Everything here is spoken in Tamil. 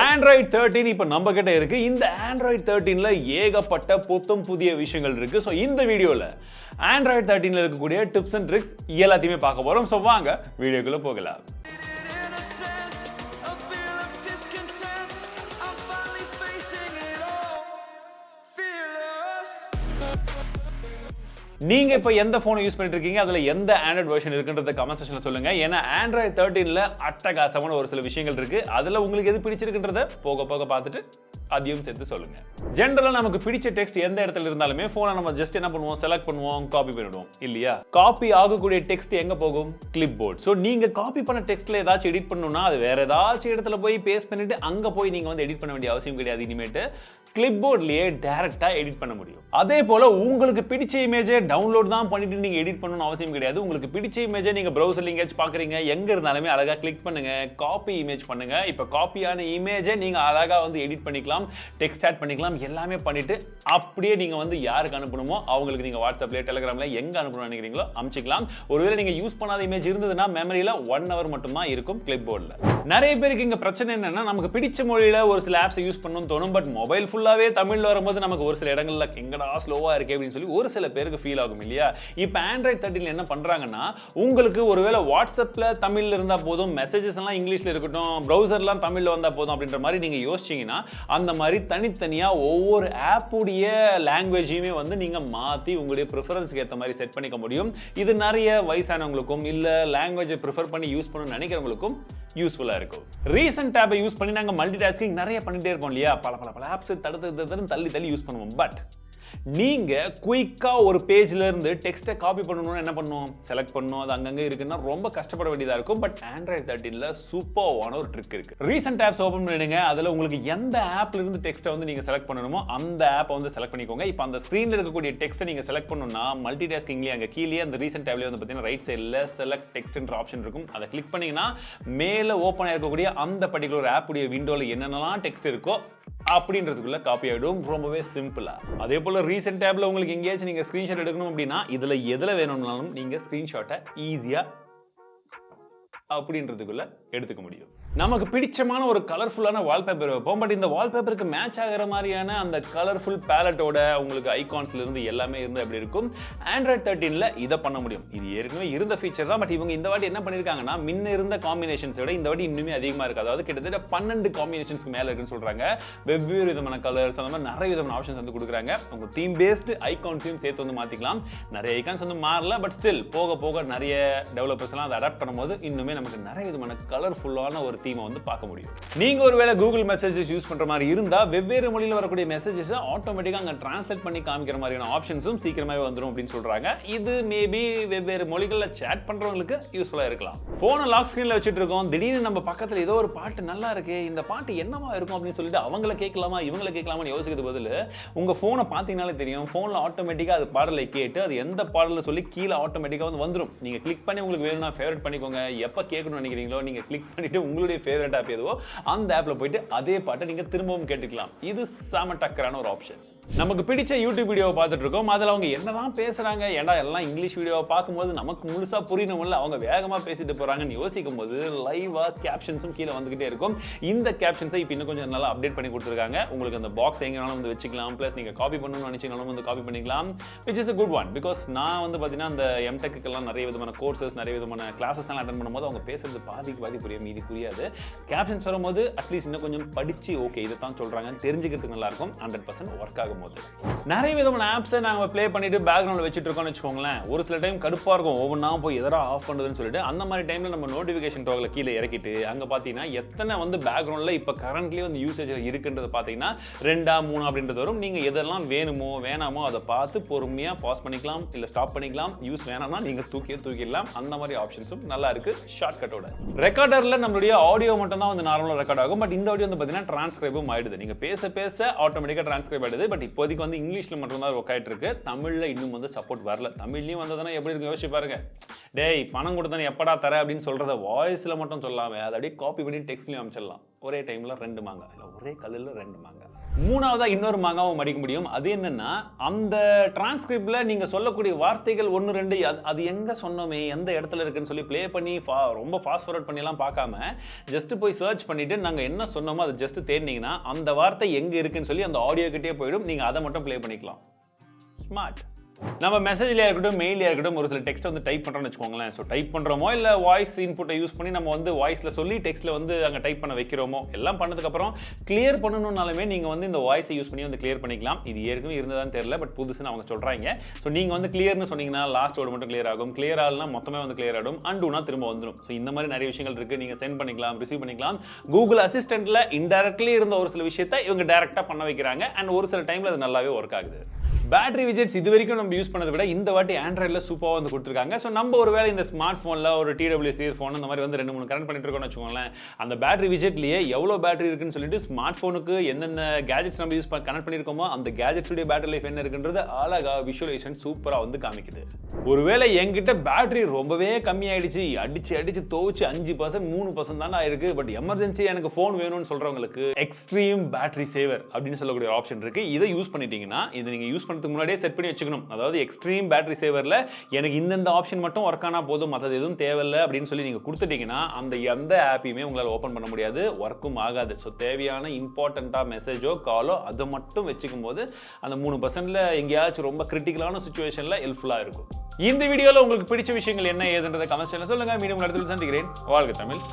Android 13 இப்போ நம்ம கிட்ட இருக்கு. இந்த Android 13ல ஏகப்பட்ட புத்தம் புதிய விஷயங்கள் இருக்கு. சோ இந்த வீடியோல Android 13ல இருக்கக்கூடிய டிப்ஸ் அண்ட் ட்ரிக்ஸ் எல்லாத்தையுமே பார்க்க போறோம். சோ வாங்க வீடியோக்குள்ள போகலாம். நீங்க இப்ப எந்த போன் யூஸ் பண்ணிட்டு இருக்கீங்க, அதுல எந்த Android வெர்ஷன் இருக்குன்றத கமெண்ட் செக்ஷன்ல சொல்லுங்க. ஏன்னா Android 13ல அட்டகாசமான ஒரு சில விஷயங்கள் இருக்கு. அதுல உங்களுக்கு எது பிடிச்சிருக்குன்றத போக போக பார்த்துட்டு அதையும் சேர்த்து சொல்லுங்க. ஜெனரலா நமக்கு பிடிச்ச டெக்ஸ்ட் எந்த இடத்துல இருந்தாலுமே போனை நம்ம ஜஸ்ட் என்ன பண்ணுவோம், செலக்ட் பண்ணுவோம், காப்பி பண்ணிடுவோம் இல்லையா? காப்பி ஆகக்கூடிய டெக்ஸ்ட் எங்க போகும்? Clipboard. சோ நீங்க காப்பி பண்ண டெக்ஸ்ட்ல ஏதாச்சும் எடிட் பண்ணனும்னா அது வேற ஏதாச்சும் இடத்துல போய் பேஸ்ட் பண்ணிட்டு அங்க போய் நீங்க வந்து எடிட் பண்ண வேண்டிய அவசியம் கிடையாது. இனிமேட்டு கிளிப் போர்ட்லயே டைரக்டா எடிட் பண்ண முடியும். அதே போல உங்களுக்கு பிடிச்ச இமேஜை டவுன்லோட் தான் பண்ணிட்டு நீங்க எடிட் பண்ணனும் அவசியம் கிடையாது. உங்களுக்கு பிடிச்ச இமேஜை நீங்க பிரவுசர்ல எங்கேயாச்சும் பாக்குறீங்க, எங்க இருந்தாலுமே அழகா கிளிக் பண்ணுங்க, காப்பி இமேஜ் பண்ணுங்க. இப்ப காப்பியான இமேஜை நீங்க அழகா வந்து எடிட் பண்ணிக்கலாம், டெக்ஸ்ட் ஆட் பண்ணிக்கலாம், எல்லாமே பண்ணிட்டு அப்படியே நீங்க வந்து யாருக்கு அனுப்பணுமோ அவங்களுக்கு நீங்க வாட்ஸ்அப்ல, டெலிகிராம்ல எங்க அனுப்பணும்னு நினைக்கிறீங்களோ அனுப்பிச்சிக்கலாம். ஒருவேளை நீங்க யூஸ் பண்ணாத இமேஜ் இருந்ததுன்னா மெமரியில 1 hour மட்டும் தான் இருக்கும் கிளிப் போர்ட்ல. நிறைய பேருக்கு இங்க பிரச்சனை என்னன்னா, நமக்கு பிடிச்ச மொழியில ஒரு சில ஆப்ஸ் யூஸ் பண்ணணும்னு தோணும். பட் மொபைல் ஃபுல்லாவே தமிழ்ல வரும்போது நமக்கு ஒரு சில இடங்கள்ல எங்கடா ஸ்லோவா இருக்கே அப்படின்னு சொல்லி ஒரு சில பேருக்கு ஃபீல் ஆகும் இல்லையா? இப்போ Android 13 என்ன பண்றாங்கன்னா, உங்களுக்கு ஒருவேளை வாட்ஸ்அப்ல தமிழ்ல இருந்தா போதும், மெசேஜஸ் எல்லாம் இங்கிலீஷ்ல இருக்கட்டும், பிரவுசர்லாம் தமிழ்ல வந்தா போதும் அப்படின்ற மாதிரி நீங்க யோசிச்சீங்கன்னா அந்த மாதிரி தனித்தனியா ஒவ்வொரு ஆப்புடைய லாங்குவேஜையுமே வந்து நீங்க மாத்தி உங்களுடைய ப்ரிஃபரன்ஸ்க்கு ஏற்ற மாதிரி செட் பண்ணிக்க முடியும். இது நிறைய வயசானவங்களுக்கும் இல்ல லாங்குவேஜை ப்ரிஃபர் பண்ணி யூஸ் பண்ணணும்னு நினைக்கிறவங்களுக்கும் யூஸ்ஃபுல்லா இருக்கும். ரீசன்ட் டேபை யூஸ் பண்ணி நாங்க மல்டி டாஸ்கிங் நிறைய பண்ணிட்டே இருக்கோம் இல்லையா? பல ஆப்ஸ் தள்ளி யூஸ் பண்ணுவோம். பட் நீங்க குயிக்கா ஒரு பேஜ்ல இருந்து டெக்ஸ்ட்டை காப்பி பண்ணணும்னா என்ன பண்ணுவோம்? செலக்ட் பண்ணணும், அது அங்கங்க இருக்குன்னா ரொம்ப கஷ்டப்பட வேண்டியதா இருக்கும். பட் Android 13ல சூப்பர்வான ஒரு ட்ரிக் இருக்கு. ரீசன்ட் ஆப்ஸ் ஓபன் பண்ணிடுங்க. அதுல உங்களுக்கு எந்த ஆப்ல இருந்து டெக்ஸ்ட்டை வந்து நீங்க செலக்ட் பண்ணணுமோ அந்த ஆப்பை வந்து செலக்ட் பண்ணிக்கோங்க. இப்போ அந்த ஸ்கிரீன்ல இருக்கக்கூடிய டெக்ஸ்ட்டை நீங்க செலக்ட் பண்ணனும்னா மல்டி டாஸ்கிங்லயே அங்க கீழே அந்த ரீசன்ட் டேப்லயே வந்து பாத்தீங்கன்னா ரைட் சைடுல செலக்ட் டெக்ஸ்ட்ன்ற ஆப்ஷன் இருக்கும். அதை கிளிக் பண்ணீங்கன்னா மேல ஓபன் ஆயிருக்கக்கூடிய அந்த பர்టిక్యులர் ஆப் உடைய விண்டோல என்னென்னலாம் டெக்ஸ்ட் இருக்கோ அப்படின்றதுக்குள்ள காப்பி ஆயிடும். ரொம்பவே சிம்பிளா. அதே போல ரீசன்ட் டேப்ல உங்களுக்கு எங்கேயாச்சும் நீங்க ஸ்கிரீன்ஷாட் எடுக்கணும் அப்படின்னா இதுல எதுல வேணும்னாலும் நீங்க ஸ்கிரீன்ஷாட்டை ஈஸியா அப்படின்றதுக்குள்ள எடுத்துக்க முடியும். நமக்கு பிடிச்சமான ஒரு கலர்ஃபுல்லான வால்பேப்பர் வைப்போம். பட் இந்த வால்பேப்பருக்கு மேட்ச் ஆகிற மாதிரியான அந்த கலர்ஃபுல் பேலட்டோட உங்களுக்கு ஐகான்ஸ்ல இருந்து எல்லாமே இருந்து அப்படி இருக்கும். Android 13ல இதை பண்ண முடியும். இது ஏற்கனவே இருந்த ஃபீச்சர் தான். பட் இவங்க இந்த வாட்டி என்ன பண்ணிருக்காங்கன்னா, முன்ன இருந்த காம்பினேஷன்ஸ் விட இந்த வாட்டி இன்னுமே அதிகமா இருக்கு. அதாவது கிட்டத்தட்ட 12 காம்பினேஷன்ஸ்க்கு மேல இருக்குன்னு சொல்றாங்க. வெவ்வேறு விதமான கலர்ஸ், அந்த மாதிரி நிறைய விதமான ஆப்ஷன்ஸ் வந்து கொடுக்குறாங்க. உங்க தீம் பேஸ்டு ஐகான்ஸையும் சேர்த்து வந்து மாத்திக்கலாம். நிறைய ஐகான்ஸ் வந்து மாறல. பட் ஸ்டில் போக போக நிறைய டெவலப்பர்ஸ் எல்லாம் அதை அடாப்ட் பண்ணும்போது இன்னுமே நமக்கு நிறைய விதமான கலர்ஃபுல்லான ஒரு தீமை வந்து பார்க்க முடியும். நீங்க ஒருவேளை கூகுள் மெசேஜஸ் யூஸ் பண்ற மாதிரி இருந்தா வெவ்வேறு மொழியில வரக்கூடிய மெசேஜஸ் ஆட்டோமேட்டிக்கா அங்க டிரான்ஸ்லேட் பண்ணி காமிக்கிற மாதிரியான ஆப்ஷன்ஸும் சீக்கிரமாவே வந்துரும் அப்படின்னு சொல்றாங்க. இது மேபி வெவ்வேறு மொழிகள்ல சேட் பண்றவங்களுக்கு யூஸ்ஃபுல்லா இருக்கலாம். போனை லாக் ஸ்கிரீன்ல வச்சிட்டு இருக்கோம், திடீர்னு நம்ம பக்கத்துல ஏதோ ஒரு பாட்டு நல்லா இருக்கு, இந்த பாட்டு என்னவா இருக்கும் அப்படின்னு சொல்லிட்டு அவங்கள கேட்கலாமா இவங்கள கேட்கலாமான்னு யோசிக்கிறது பதில் உங்க போனை பார்த்தீங்கன்னாலே தெரியும், போன்ல ஆட்டோமேட்டிக்கா அது பாடலை கேட்டு அது எந்த பாடல சொல்லி கீழே ஆட்டோமேட்டிக்கா வந்து வந்துரும். நீங்க கிளிக் பண்ணி உங்களுக்கு வேணும்னா ஃபேவரட் பண்ணிக்கோங்க. எப்ப கேட்கணும்னு நினைக்கிறீங்களோ நீங்க கிளிக் பண்ணிட்டு உங்களுடைய ஃபேவரட் ஆப் எதுவோ அந்த ஆப்ல போயிட்டு அதே பாட்டை நீங்க திரும்பவும் கேட்டுக்கலாம். இது செம டக்கரான ஒரு ஆப்ஷன். நமக்கு பிடிச்ச யூடியூப் வீடியோவை பார்த்துட்டு இருக்கோம். அதுல அவங்க என்னதான் பேசுறாங்க, ஏன்டா எல்லாம் இங்கிலீஷ் வீடியோவை பார்க்கும்போது நமக்கு முழுசா புரியணும்ல, அவங்க வேகமா பேசிட்டு போறாங்கன்னு யோசிக்கும் போது லைவா கேப்ஷன்ஸும் கீழே வந்துகிட்டே இருக்கும். இந்த கேப்ஷன்ஸை இப்போ இன்னும் கொஞ்சம் நல்லா அப்டேட் பண்ணி கொடுத்துருக்காங்க. உங்களுக்கு அந்த பாக்ஸ் எங்கனாலும் வந்து வச்சுக்கலாம். பிளஸ் நீங்க காப்பி பண்ணணும்னு நினைச்சீங்கனாலும் வந்து காப்பி பண்ணிக்கலாம். Which is a good one. Because நான் வந்து பாத்தீங்கன்னா அந்த எம்டெக்குக்கெல்லாம் நிறைய விதமான கோர்சஸ், நிறைய விதமான கிளாஸஸ் எல்லாம் அட்டெண்ட் பண்ணும்போது அவங்க பேசுறது பாதிக்கு புரியும், மீதி புரியாது. கேப்ஷன்ஸ் வரும்போது அட்லீஸ்ட் இன்னும் கொஞ்சம் படிச்சு ஓகே இதை தான் சொல்றாங்கன்னு தெரிஞ்சுக்கிறதுக்கு நல்லா இருக்கும். 100% ஒர்க் ஆகும் போது நிறைய விதமான ஆப்ஸை நாங்கள் ப்ளே பண்ணிட்டு பேக்ரவுண்ட்ல வச்சுட்டு இருக்கோம்னு வச்சுக்கோங்களேன். ஒரு சில டைம் கடுப்பா இருக்கும், ஒவ்வொன்றா போய் எதனா ஆஃப் பண்ணுறதுன்னு சொல்லிட்டு அந்த மாதிரி டைம்ல நம்ம நோட்டிஃபிகேஷன் டோக்ல கீழே இறக்கிட்டு அங்கே பார்த்தீங்கன்னா எத்தனை வந்து பேக்ரவுண்ட்ல இப்போ கரண்ட்லி வந்து யூசேஜில் இருக்குன்றது பார்த்தீங்கன்னா 2 3 அப்படின்றது வரும். நீங்க எதெல்லாம் வேணுமோ வேணாமோ அதை பார்த்து பொறுமையா பாஸ் பண்ணிக்கலாம், இல்லை ஸ்டாப் பண்ணிக்கலாம். யூஸ் வேணாம்னா நீங்க தூக்கிடலாம். அந்த மாதிரி ஆப்ஷன்ஸும் நல்லா இருக்கு ஷார்ட்கட்டோட. ரெக்கார்டர்ல நம்மளுடைய ஆடியோ மட்டும் தான் வந்து நார்மலா ரெக்கார்ட் ஆகும். பட் இந்த ஆடியோ வந்து பார்த்தீங்கன்னா டிரான்ஸ்கிரைபும் ஆயிடுது. நீங்க பேச ஆட்டோமேட்டிக்கா டிரான்ஸ்கிரைப் ஆயிடுது. பட் இப்போதைக்கு வந்து இங்கிலீஷ்ல மட்டும் தான் ஒர்க் ஆயிட்டு இருக்கு. தமிழ்ல இன்னும் வந்து சப்போர்ட் வரல. தமிழ்லயும் வந்ததுன்னா எப்படி இருக்கு யோசிச்சு பாருங்க. டேய் பணம் கொடுத்தா எப்படா தர அப்படின்னு சொல்றத வாய்ஸ்ல மட்டும் சொல்லாம அதை அப்படியே காப்பி பண்ணி டெக்ஸ்ட்லயும் அமைச்சிடலாம். ஒரே டைமில் 2 மாங்காய், இல்லை ஒரே கல்லில் 2 மாங்காய். மூணாவதாக இன்னொரு மாங்காவும் மடிக்க முடியும். அது என்னன்னா, அந்த டிரான்ஸ்கிரிப்டில் நீங்கள் சொல்லக்கூடிய வார்த்தைகள் 1 2 அது எங்கே சொன்னோமே, எந்த இடத்துல இருக்குன்னு சொல்லி ப்ளே பண்ணி ரொம்ப ஃபாஸ்ட் ஃபார்வர்ட் பண்ணிலாம் பார்க்காம ஜஸ்ட் போய் சர்ச் பண்ணிவிட்டு நாங்கள் என்ன சொன்னோமோ அதை ஜஸ்ட் தேடினீங்கன்னா அந்த வார்த்தை எங்கே இருக்குன்னு சொல்லி அந்த ஆடியோ கிட்டே போயிடும். நீங்கள் அதை மட்டும் ப்ளே பண்ணிக்கலாம். ஸ்மார்ட். நம்ம மெசேஜ்லையாக இருக்கட்டும், மெயிலியாக இருக்கட்டும், ஒரு சில டெக்ஸ்ட்டை வந்து டைப் பண்ணுறோம்னு வச்சுக்கோங்களேன். ஸோ டைப் பண்ணுறோமோ இல்லை வாய்ஸ் இன்புட்டை யூஸ் பண்ணி நம்ம வந்து வாய்ஸில் சொல்லி டெக்ஸ்ட்டில் வந்து அங்கே டைப் பண்ண வைக்கிறோமோ, எல்லாம் பண்ணதுக்கப்புறம் கிளியர் பண்ணணும்னாலுமே நீங்கள் வந்து இந்த வாய்ஸை யூஸ் பண்ணி வந்து கிளியர் பண்ணிக்கலாம். இது ஏற்கனவே இருந்ததான்னு தெரியல, பட் புதுசுன்னு அவங்க சொல்கிறாங்க. ஸோ நீங்கள் வந்து கிளியர்னு சொன்னீங்கன்னா லாஸ்ட் வேர்டு மட்டும் கிளியர் ஆகும், கிளியர் ஆகலாம் மொத்தமே வந்து கிளியர் ஆகும், அண்டுனா திரும்ப வந்துடும். ஸோ இந்த மாதிரி நிறைய விஷயங்கள் இருக்குது. நீங்கள் சென்ட் பண்ணிக்கலாம், ரிசீவ் பண்ணிக்கலாம். கூகுள் அசிஸ்டண்ட்டில் இன்டெரக்ட்லி இருந்த ஒரு சில விஷயத்தை இவங்க டேரெக்டாக பண்ண வைக்கிறாங்க. அண்ட் ஒரு சில டைமில் அது நல்லாவே ஒர்க் ஆகுது. பேட்டரி விஜெட்ஸ் இது வரைக்கும் நம்ம யூஸ் பண்ணதை விட இந்த வாட்டி ஆண்ட்ராய்டில் சூப்பராக வந்து கொடுத்துருக்காங்க. ஸோ நம்ம ஒரு வேளை இந்த ஸ்மார்ட் ஃபோனில் ஒரு TWS ஃபோன் இந்த மாதிரி வந்து 2-3 கனெக்ட் பண்ணிட்டு இருக்கோம்னு வச்சுக்கோங்களேன். அந்த பேட்டரி விஜெட்லேயே எவ்வளோ பேட்டரி இருக்குன்னு சொல்லிட்டு ஸ்மார்ட் ஃபோனுக்கு எந்தெந்த கேஜெட்ஸ் நம்ம யூஸ் கனெக்ட் பண்ணியிருக்கோமோ அந்த கேஜெட்ஸுடைய பேட்டரி லைஃப் என்ன இருக்குன்றது அழகாக விஷுவலைசேஷன் சூப்பராக வந்து காமிக்குது. ஒருவேளை என்கிட்ட பேட்டரி ரொம்பவே கம்மியாயிடுச்சு, அடிச்சு துவச்சு 5% 3% தானே ஆயிருக்கு, பட் எமர்ஜென்சி எனக்கு ஃபோன் வேணும்னு சொல்கிறவங்களுக்கு எக்ஸ்ட்ரீம் பேட்டரி சேவர் அப்படின்னு சொல்லக்கூடிய ஆப்ஷன் இருக்குது. இதை யூஸ் பண்ணிட்டீங்கன்னா, இதை நீங்கள் யூஸ் முன்னாடியே செட் பண்ணி வச்சுக்கணும். அதாவது எக்ஸ்ட்ரீம் பேட்டரி சேவர்ல எனக்கு இந்த ஆப்ஷன் மட்டும் ஒர்க் ஆனா போதும், மற்றது எதுவும் தேவையில்லை அப்படின்னு சொல்லி நீங்க கொடுத்துட்டீங்கன்னா அந்த எந்த ஆப்பையுமே உங்களால் ஓபன் பண்ண முடியாது, ஒர்க்கும் ஆகாது. ஸோ தேவையான இம்பார்ட்டண்டா மெசேஜோ காலோ அதை மட்டும் வச்சுக்கும் போது அந்த 3%ல எங்கேயாச்சும் ரொம்ப கிரிட்டிக்கலான சுச்சுவேஷன்ல ஹெல்ப்ஃபுல்லா இருக்கும். இந்த வீடியோல உங்களுக்கு பிடிச்ச விஷயங்கள் என்ன ஏதுன்றதை கமெண்ட்ஸ்ல சொல்லுங்க. மீண்டும் அடுத்த வீடியோல சந்திக்கிறேன். வாழ்க தமிழ்.